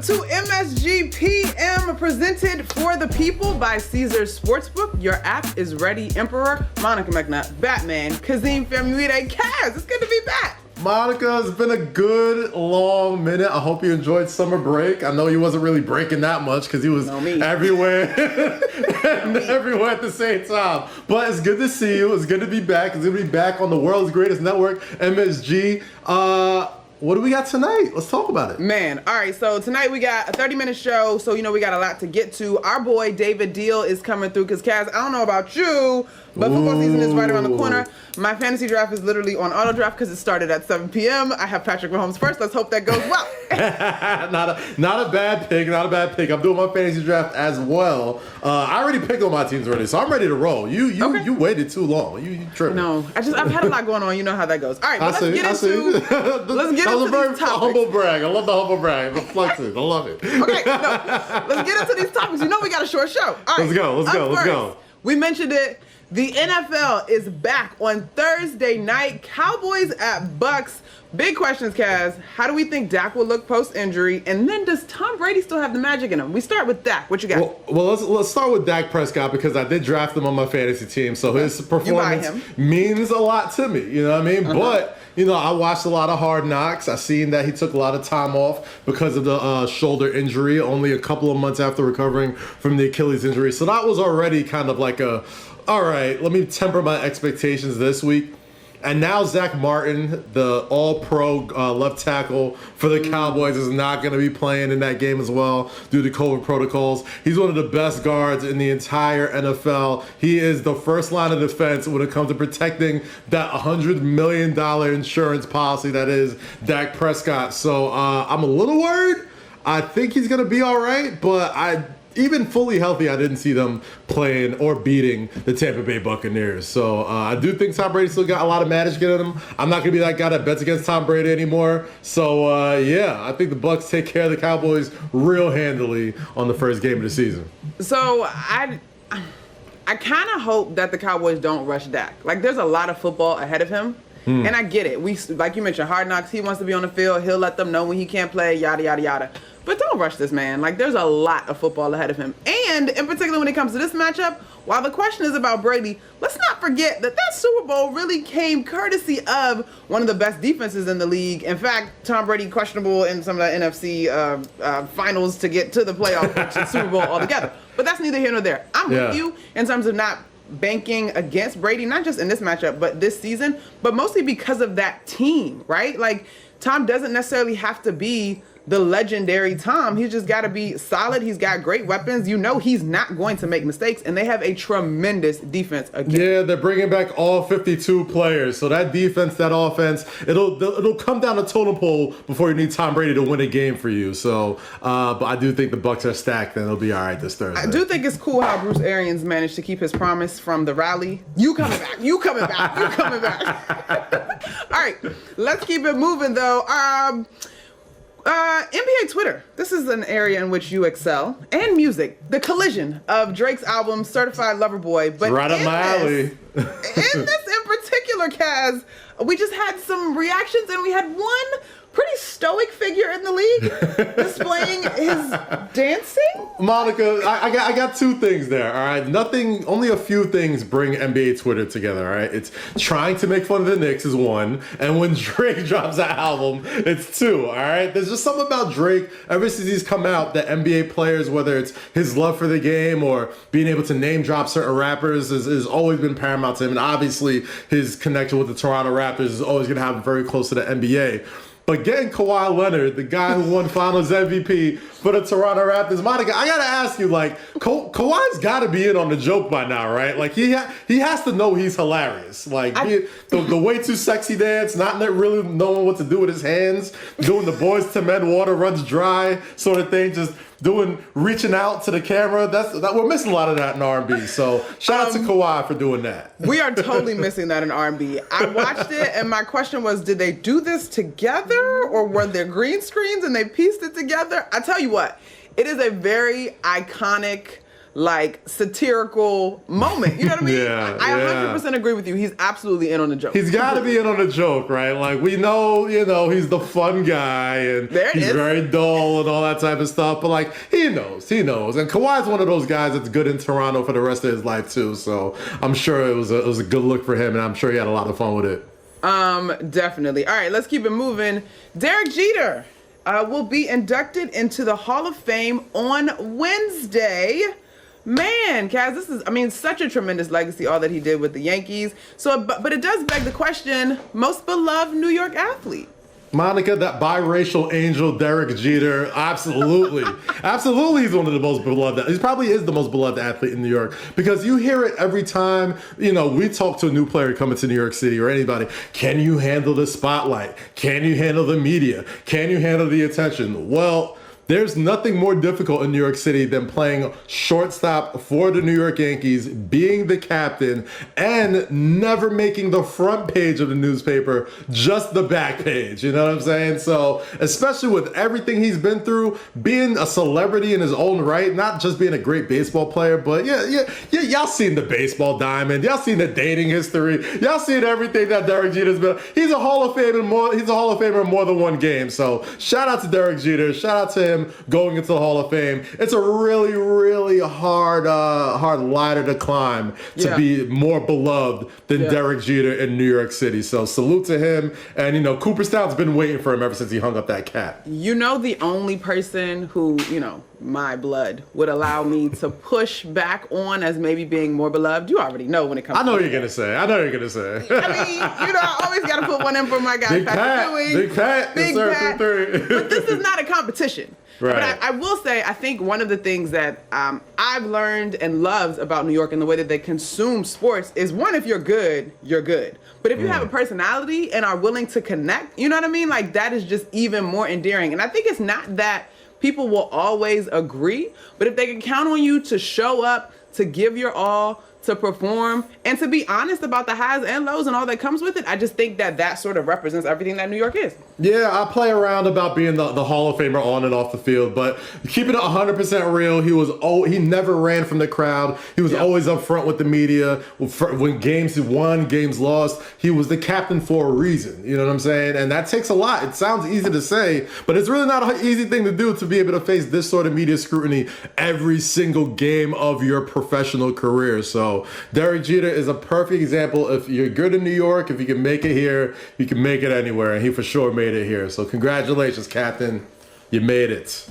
to MSG PM, presented for the people by Caesars Sportsbook. Your app is ready. Emperor, Monica McNutt, Batman, Kazeem, Famuyide, Kaz. It's good to be back. Monica, it's been a good long minute. I hope you enjoyed summer break. I know you wasn't really breaking that much because he was everywhere and everywhere at the same time. But it's good to see you. It's good to be back. It's good to be back on the world's greatest network, MSG. What do we got tonight? Let's talk about it. Man, all right, so tonight we got a 30-minute show, so we got a lot to get to. Our boy David Deal is coming through because, Kaz, I don't know about you, but football season is right around the corner. My fantasy draft is literally on auto draft because it started at 7 p.m. I have Patrick Mahomes first. Let's hope that goes well. Not a bad pick. Not a bad pick. I'm doing my fantasy draft as well. I already picked on my teams already, so I'm ready to roll. You waited too long. You tripping. No, I've had a lot going on. You know how that goes. All right, let's get into these topics. Humble brag. I love the humble brag. The flexes. I love it. Okay, let's get into these topics. We got a short show. All right, let's go. We mentioned it. The NFL is back on Thursday night. Cowboys at Bucs. Big questions, Kaz. How do we think Dak will look post-injury? And then does Tom Brady still have the magic in him? We start with Dak. What you got? Well, let's start with Dak Prescott because I did draft him on my fantasy team. So his performance means a lot to me. You know what I mean? But, I watched a lot of Hard Knocks. I seen that he took a lot of time off because of the shoulder injury, only a couple of months after recovering from the Achilles injury. So that was already kind of like all right, let me temper my expectations this week. And now Zach Martin, the all-pro left tackle for the Cowboys, is not going to be playing in that game as well due to COVID protocols. He's one of the best guards in the entire NFL. He is the first line of defense when it comes to protecting that $100 million insurance policy that is Dak Prescott. So I'm a little worried. I think he's going to be all right, but even fully healthy, I didn't see them playing or beating the Tampa Bay Buccaneers. So I do think Tom Brady still got a lot of magic in him. I'm not going to be that guy that bets against Tom Brady anymore. So, I think the Bucs take care of the Cowboys real handily on the first game of the season. So I kind of hope that the Cowboys don't rush Dak. Like, there's a lot of football ahead of him. And I get it. Like you mentioned, Hard Knocks, he wants to be on the field. He'll let them know when he can't play, yada, yada, yada. But don't rush this man. Like, there's a lot of football ahead of him. And in particular, when it comes to this matchup, while the question is about Brady, let's not forget that Super Bowl really came courtesy of one of the best defenses in the league. In fact, Tom Brady questionable in some of the NFC finals to get to the playoff, which is Super Bowl altogether. But that's neither here nor there. I'm with you in terms of not banking against Brady, not just in this matchup, but this season, but mostly because of that team, right? Like, Tom doesn't necessarily have to be the legendary Tom. He's just got to be solid. He's got great weapons. He's not going to make mistakes, and they have a tremendous defense again. Yeah, they're bringing back all 52 players. So that defense, that offense, it'll come down the totem pole before you need Tom Brady to win a game for you. So, but I do think the Bucs are stacked, and it'll be all right this Thursday. I do think it's cool how Bruce Arians managed to keep his promise from the rally. You coming back. You coming back. You coming back. All right, let's keep it moving, though. NBA Twitter. This is an area in which you excel. And music. The collision of Drake's album, Certified Lover Boy. But right up my alley. In this in particular, Kaz, we just had some reactions and we had one pretty stoic figure in the league displaying his dancing. Monica, I got two things there, all right? Only a few things bring NBA Twitter together, all right? It's trying to make fun of the Knicks is one, and when Drake drops that album, it's two, all right? There's just something about Drake, ever since he's come out, that NBA players, whether it's his love for the game or being able to name drop certain rappers, has always been paramount to him, and obviously his connection with the Toronto Raptors is always going to have him very close to the NBA. But getting Kawhi Leonard, the guy who won Finals MVP for the Toronto Raptors, Monica, I gotta ask you, like, Kawhi's got to be in on the joke by now, right? Like, he has to know he's hilarious. Like, the way too sexy dance, not really knowing what to do with his hands, doing the Boys to Men water runs dry sort of thing, just reaching out to the camera. That we're missing a lot of that in R&B. So shout out to Kawhi for doing that. We are totally missing that in R&B. I watched it, and my question was, did they do this together, or were there green screens and they pieced it together? I tell you what, it is a very iconic, like satirical moment. You know what I mean? Yeah, I 100% agree with you. He's absolutely in on the joke. He's got to be in on the joke, right? Like, we know, he's the fun guy and he's very dull and all that type of stuff. But like, he knows. And Kawhi's one of those guys that's good in Toronto for the rest of his life too. So I'm sure it was a good look for him, and I'm sure he had a lot of fun with it. Definitely. All right, let's keep it moving. Derek Jeter will be inducted into the Hall of Fame on Wednesday. Man, Kaz, this is, such a tremendous legacy, all that he did with the Yankees. So, but it does beg the question, most beloved New York athlete. Monica, that biracial angel, Derek Jeter, absolutely. Absolutely, he's one of the most beloved. He probably is the most beloved athlete in New York, because you hear it every time, we talk to a new player coming to New York City or anybody. Can you handle the spotlight? Can you handle the media? Can you handle the attention? Well, there's nothing more difficult in New York City than playing shortstop for the New York Yankees, being the captain, and never making the front page of the newspaper, just the back page. You know what I'm saying? So, especially with everything he's been through, being a celebrity in his own right, not just being a great baseball player, but y'all seen the baseball diamond, y'all seen the dating history, y'all seen everything that Derek Jeter's been. He's a Hall of Famer in more than one game. So, shout out to Derek Jeter. Shout out to him going into the Hall of Fame. It's a really, really hard ladder to climb to be more beloved than Derek Jeter in New York City. So salute to him. And Cooperstown's been waiting for him ever since he hung up that cap. The only person who, my blood would allow me to push back on as maybe being more beloved. You already know when it comes. I know what you're gonna say. I always gotta put one in for my guy. Big Pat. Big Pat. But this is not a competition. Right. But I will say, I think one of the things that I've learned and loved about New York and the way that they consume sports is, one, if you're good, you're good. But if you have a personality and are willing to connect, you know what I mean? Like, that is just even more endearing. And I think it's not that people will always agree, but if they can count on you to show up, to give your all, to perform, and to be honest about the highs and lows and all that comes with it, I just think that sort of represents everything that New York is. Yeah, I play around about being the Hall of Famer on and off the field, but keeping it 100% real, he never ran from the crowd. He was always up front with the media. When games won, games lost, he was the captain for a reason. You know what I'm saying? And that takes a lot. It sounds easy to say, but it's really not an easy thing to do, to be able to face this sort of media scrutiny every single game of your professional career. So Derek Jeter is a perfect example. If you're good in New York, if you can make it here, you can make it anywhere. And he for sure made it here. So congratulations, Captain. You made it.